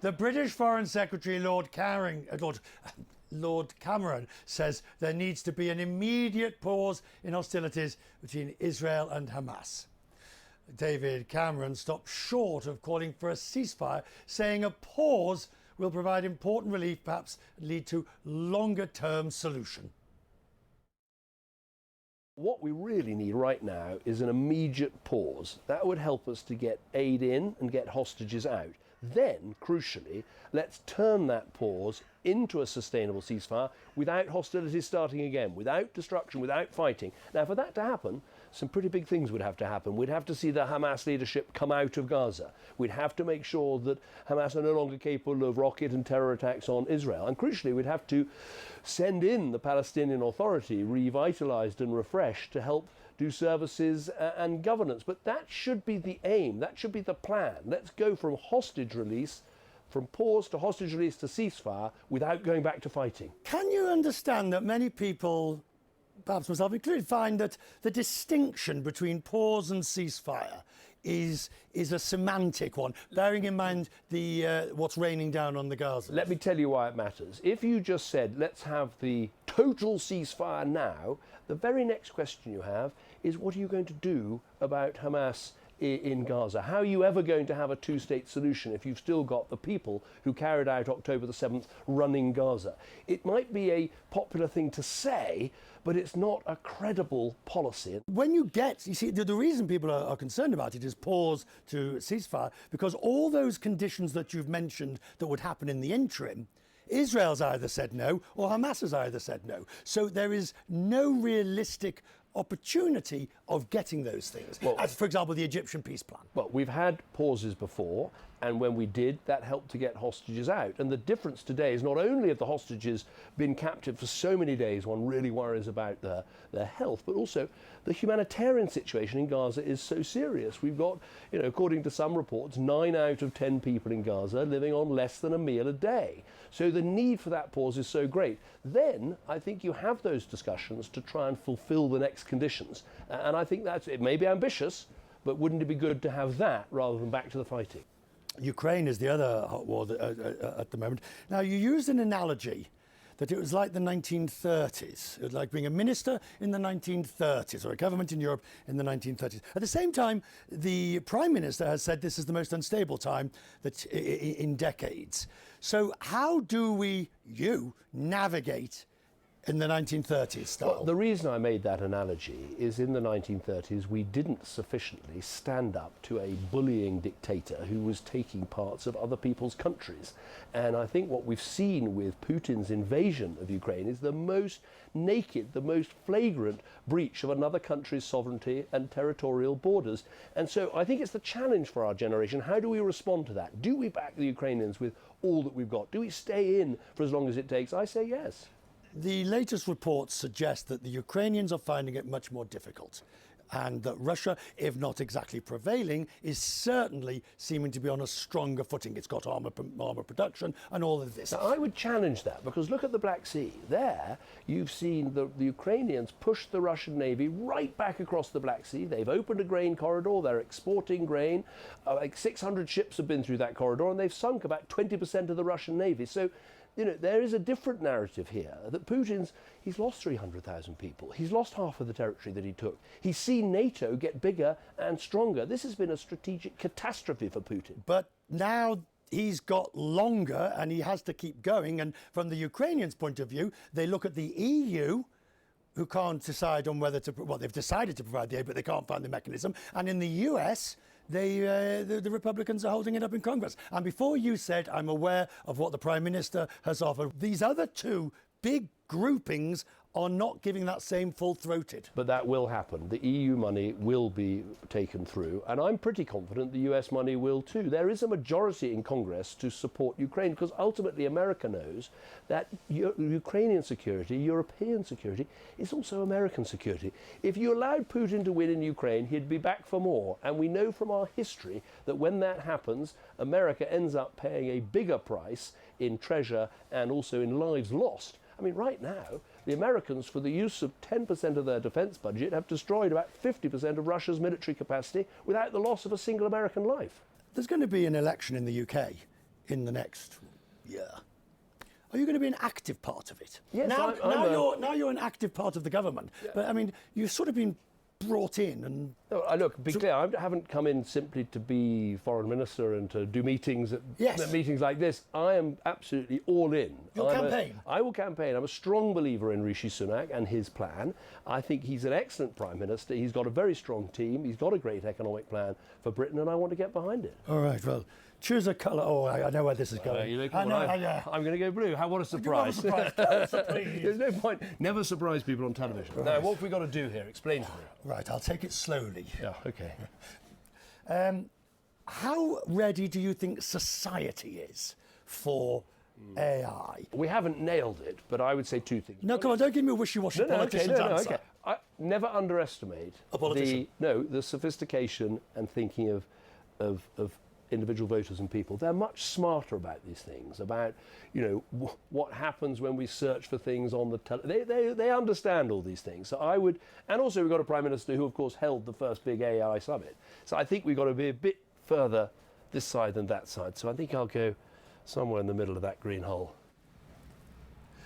The British Foreign Secretary Lord Cameron says there needs to be an immediate pause in hostilities between Israel and Hamas. David Cameron stopped short of calling for a ceasefire, saying a pause will provide important relief, perhaps lead to longer-term solution. What we really need right now is an immediate pause. That would help us to get aid in and get hostages out. Then, crucially, let's turn that pause into a sustainable ceasefire without hostilities starting again, without destruction, without fighting. Now, for that to happen, some pretty big things would have to happen. We'd have to see the Hamas leadership come out of Gaza. We'd have to make sure that Hamas are no longer capable of rocket and terror attacks on Israel. And crucially, we'd have to send in the Palestinian Authority, revitalized and refreshed, to help do services and governance. But that should be the aim. That should be the plan. Let's go from hostage release, from pause to hostage release to ceasefire without going back to fighting. Can you understand that many people, perhaps myself included, find that the distinction between pause and ceasefire is a semantic one, bearing in mind the what's raining down on the Gaza? Let me tell you why it matters. If you just said, let's have the total ceasefire now, the very next question you have is, what are you going to do about Hamas in Gaza? How are you ever going to have a two-state solution if you've still got the people who carried out October the 7th running Gaza? It might be a popular thing to say, but it's not a credible policy. When you see, the reason people are concerned about it is pause to ceasefire, because all those conditions that you've mentioned that would happen in the interim, Israel's either said no or Hamas has either said no. So there is no realistic opportunity of getting those things, as, for example, the Egyptian peace plan. Well, we've had pauses before, and when we did, that helped to get hostages out. And the difference today is not only have the hostages been captive for so many days, one really worries about their health, but also the humanitarian situation in Gaza is so serious. We've got, according to some reports, 9 out of 10 people in Gaza living on less than a meal a day. So the need for that pause is so great. Then I think you have those discussions to try and fulfill the next conditions. And I think it may be ambitious, but wouldn't it be good to have that rather than back to the fighting? Ukraine is the other hot war at the moment. Now, you used an analogy that it was like the 1930s. It was like being a minister in the 1930s, or a government in Europe in the 1930s. At the same time, the Prime Minister has said this is the most unstable time in decades. So how do you navigate in the 1930s style? Well, the reason I made that analogy is in the 1930s we didn't sufficiently stand up to a bullying dictator who was taking parts of other people's countries. And I think what we've seen with Putin's invasion of Ukraine is the most naked, the most flagrant breach of another country's sovereignty and territorial borders. And so I think it's the challenge for our generation. How do we respond to that? Do we back the Ukrainians with all that we've got? Do we stay in for as long as it takes? I say yes. The latest reports suggest that the Ukrainians are finding it much more difficult, and that Russia, if not exactly prevailing, is certainly seeming to be on a stronger footing. It's got armour production and all of this. Now, I would challenge that, because look at the Black Sea. There, you've seen the Ukrainians push the Russian Navy right back across the Black Sea. They've opened a grain corridor. They're exporting grain. Like 600 ships have been through that corridor, and they've sunk about 20% of the Russian Navy. So, there is a different narrative here, that he's lost 300,000 people. He's lost half of the territory that he took. He's seen NATO get bigger and stronger. This has been a strategic catastrophe for Putin. But now he's got longer and he has to keep going. And from the Ukrainians' point of view, they look at the EU, who can't decide on whether to, they've decided to provide the aid, but they can't find the mechanism. And in the US, the Republicans are holding it up in Congress. And before you said, I'm aware of what the Prime Minister has offered, these other two big groupings are not giving that same full-throated. But that will happen. The EU money will be taken through, and I'm pretty confident the US money will too. There is a majority in Congress to support Ukraine, because ultimately America knows that Ukrainian security, European security, is also American security. If you allowed Putin to win in Ukraine, he'd be back for more. And we know from our history that when that happens, America ends up paying a bigger price in treasure and also in lives lost. I mean, right now, the Americans, for the use of 10% of their defense budget, have destroyed about 50% of Russia's military capacity without the loss of a single American life. There's going to be an election in the UK in the next year. Are you going to be an active part of it? Yes, now you're an active part of the government. Yeah. But I mean, you've sort of been brought in and... No, look, be clear, I haven't come in simply to be foreign minister and to do meetings at meetings like this. I am absolutely all in. You'll campaign? I will campaign. I'm a strong believer in Rishi Sunak and his plan. I think he's an excellent Prime Minister. He's got a very strong team. He's got a great economic plan for Britain, and I want to get behind it. All right, well, choose a colour. Oh, I know where this is going. I'm going to go blue. What a surprise. What a surprise. Please. There's no point. Never surprise people on television. Right. Now, what have we got to do here? Explain to me. Right, I'll take it slowly. Yeah, OK. How ready do you think society is for AI? We haven't nailed it, but I would say two things. No, come on, don't give me a wishy-washy politician's answer. Okay. Never underestimate a politician. the sophistication and thinking of individual voters and people. They're much smarter about these things, about what happens when we search for things on the they understand all these things. So I would, and also we've got a Prime Minister who of course held the first big AI summit. So I think we've got to be a bit further this side than that side. So I think I'll go somewhere in the middle of that green hole.